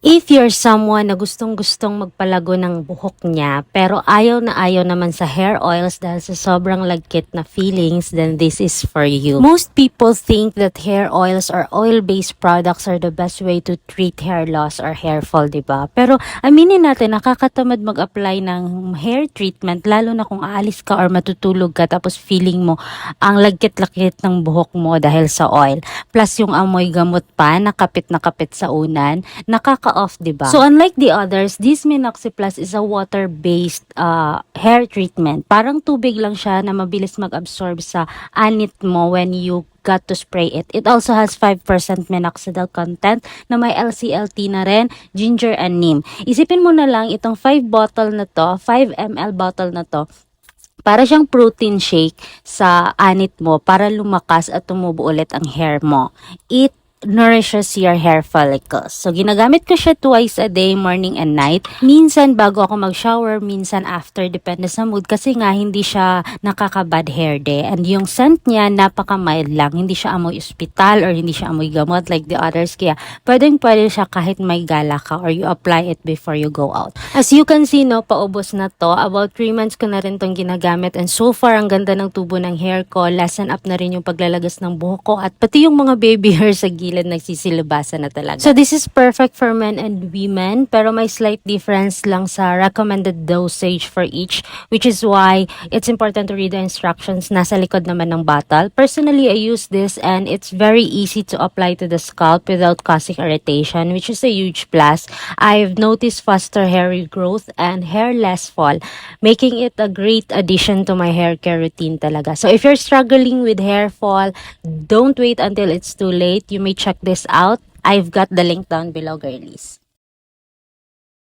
If you're someone na gustong-gustong magpalago ng buhok niya, pero ayaw na ayaw naman sa hair oils dahil sa sobrang lagkit na feelings, then this is for you. Most people think that hair oils or oil-based products are the best way to treat hair loss or hair fall, diba? Pero aminin natin, nakakatamad mag-apply ng hair treatment, lalo na kung aalis ka or matutulog ka tapos feeling mo ang lagkit-lagkit ng buhok mo dahil sa oil. Plus yung amoy gamot pa, nakapit sa unan, nakaka-off, diba? So, unlike the others, this Minoxidil Plus is a water-based hair treatment. Parang tubig lang siya na mabilis mag-absorb sa anit mo when you got to spray it. It also has 5% minoxidil content na may LCLT na rin, ginger and neem. Isipin mo na lang itong 5 bottle na to, 5 ml bottle na to, para siyang protein shake sa anit mo para lumakas at tumubo ulit ang hair mo. It nourishes your hair follicles. So, ginagamit ko siya twice a day, morning and night. Minsan bago ako mag-shower, minsan after, depende sa mood. Kasi nga, hindi siya nakaka-bad hair day. And yung scent niya, napaka-mild lang. Hindi siya amoy ospital or hindi siya amoy gamot like the others. Kaya, pwede siya kahit may gala ka or you apply it before you go out. As you can see, no, paubos na to. About 3 months ko na rin tong ginagamit. And so far, ang ganda ng tubo ng hair ko. Lessen up na rin yung paglalagas ng buhok ko. At pati yung mga baby hair sa gilid nagsisilabasan na talaga. So, this is perfect for men and women, pero may slight difference lang sa recommended dosage for each, which is why it's important to read the instructions. Nasa likod naman ng bottle. Personally, I use this and it's very easy to apply to the scalp without causing irritation, which is a huge plus. I've noticed faster hair regrowth and hair less fall, making it a great addition to my hair care routine talaga. So, if you're struggling with hair fall, don't wait until it's too late. You may check this out. I've got the link down below, girlies.